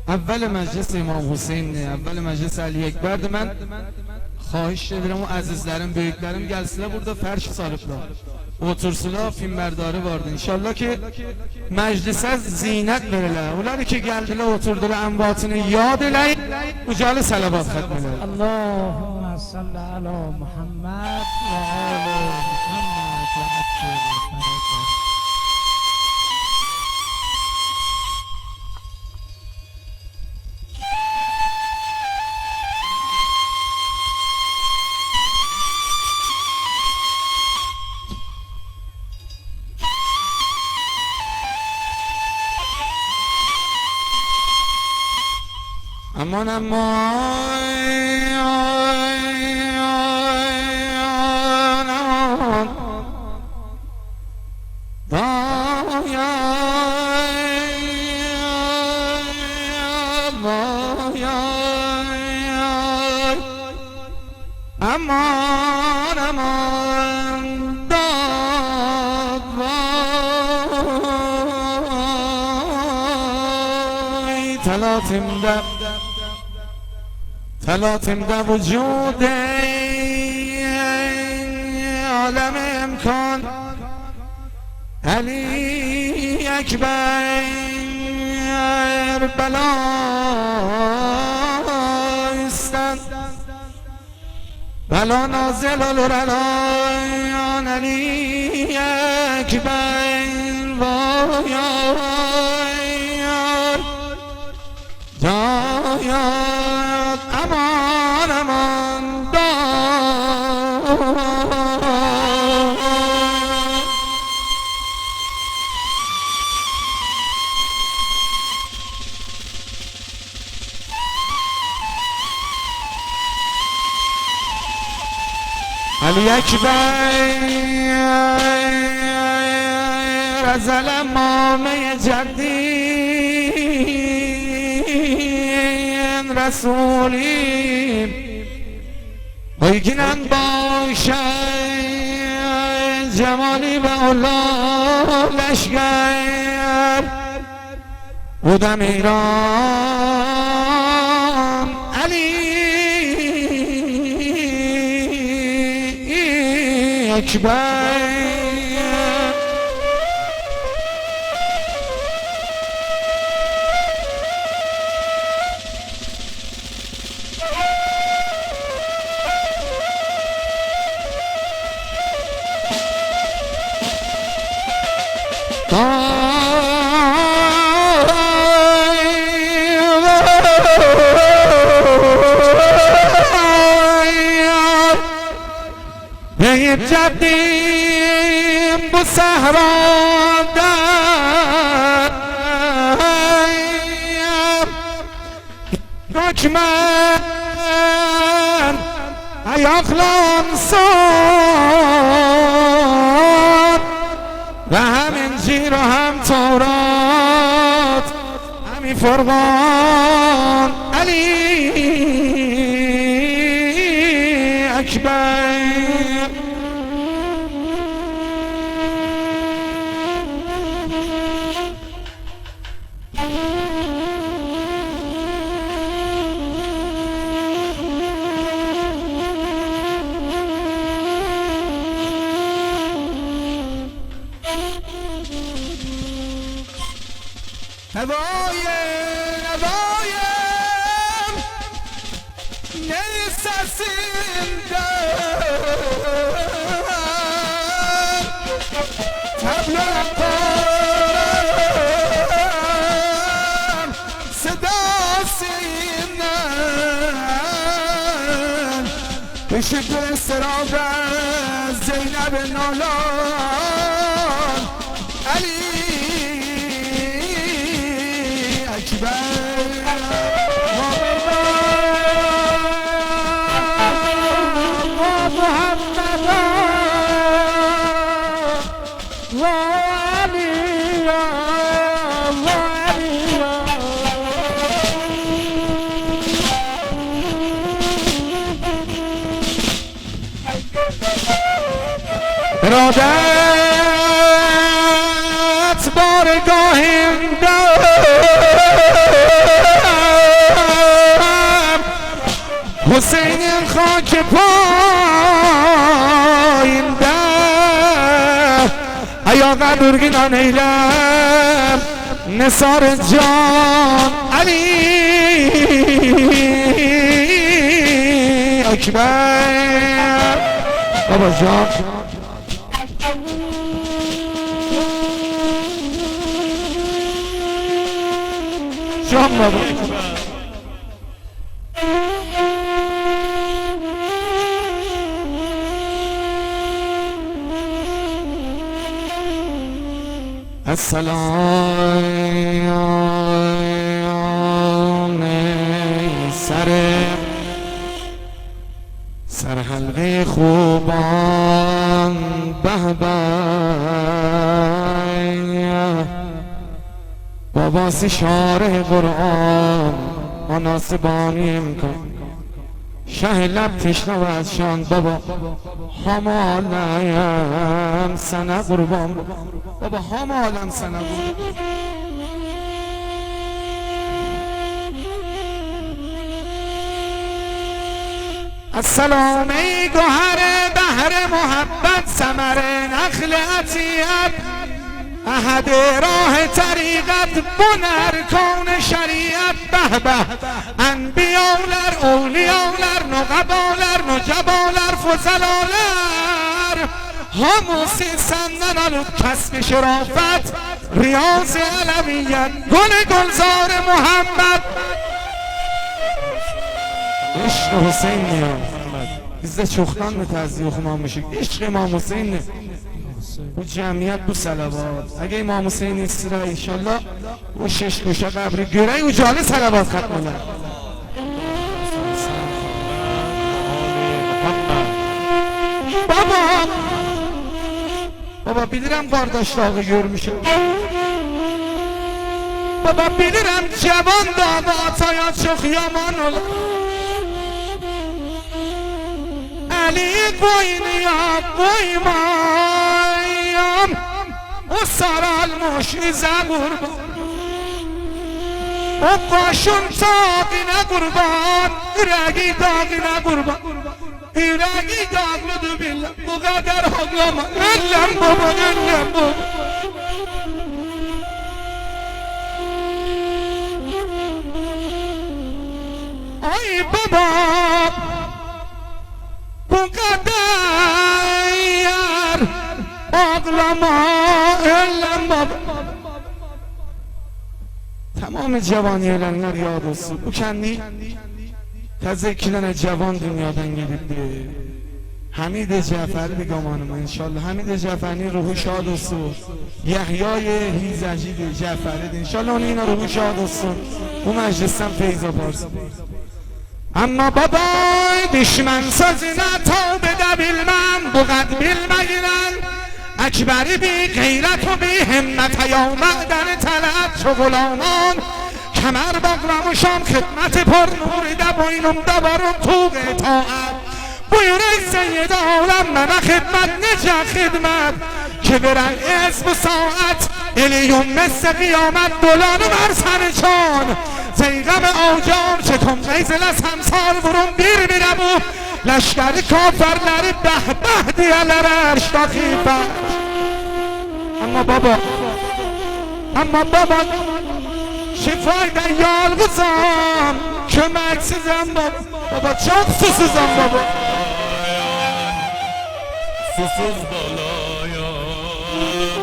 اول مجلس امam Hüseyin, اول meclis Ali Ekber'di. Mən xahiş edirəm o əzizlərim, böyüklərim gəlsinlər, burada fərş sarıblar, otursunlar, filmlərdarı vardı. İnşallah ki məclisə zinət verirlər. Onlar ki gəldilər, oturdular, ənvatını yad eləyin, ucalı salavat xətm eləyin. Allahümme salli ala Muhammed ve ala Muhammed ve akşir. Aman aman aman aman aman تلاطم وجود عالم امکان علی اکبر بلایستند بلا نازل الرلایان علی اکبر وایان جایان امان امان علی اکبر از امامه جدید رسولیم بایگینن باشد جمالی و الله لشگر بودم ایران علی اکبر جدیم bu sahrada hükmen ayaklansan ve hem İncil و هم تورات همی فرقان علی اکبر نوایم نسازنده تبلم پارم صدا سینم به شکل استراب زینب نالان علی ارادت بارگاهیم دار خاک پایین ده ایا قبرگینان ایلم نثار جان علی اکبر بابا جان جان بابا السلام سر حلقه خوبان به بابا شارع قرآن مناسبانی امکان شه لب تشنه و از شان بابا همالم سنه قربان بابا همالم سنه قربان السلام ای گوهر بحر محبت ثمر نخل عطیت احد راه طریقت بنر کون شریعت به به انبیاولر اولیاولر نقبالر نجبالر فضلالر هموسی سندن علو کسب شرافت ریاض علویت گل گلزار محمد عشق حسین نیاز bizde çoktan mı tazih okumamışık عشق امام حسین bu cemiyet bu salavat اگه امام حسین استرا انشالله bu شش köşe قبری göre ucalı salavat katmalar baba bilirəm qardaşlığı görmüşüm baba bilirəm cavan da ataya çox yaman olur Ali boynuya koymayam o saralmış ize kurban o başın tağına kurban yüreği dağına kurban yüreği dağlıdır billah bu kadar ağlama ellem baba ellem baba ay baba bu kadar ağlama ellem baba tamam cevani ölenler yad olsun bu kendi taze 2 tane cavan dünyadan gidipti Hamid Ceferi begamanım inşallah Hamid Ceferi ruhu şad olsun Yahya'yı Hizeci Ceferi inşallah onun yine ruhu şad olsun bu meclisten feyz yaparsın Ama babay düşman sözüne tövbe de bilmem bu kad bilmeyilen Ekberi bir gayret و bir himmet yavmeden talat çogulanan Kemer bağlamışam khidmet پر نوری de boynumda varım tuğ itaat Buyur ey seyyid alem bana khidmet nece khidmet Ki veren ez bu saat Eliyum mesle kıyamet dolanı versen çan Zeygem avcar çetom geyzile semsar vurun bir bu Leşkeri kafirleri beh beh diyeler erşta khifet Ama baba Şifayda yalgızam Kömeksizem baba çok susuzam baba Susuz balaya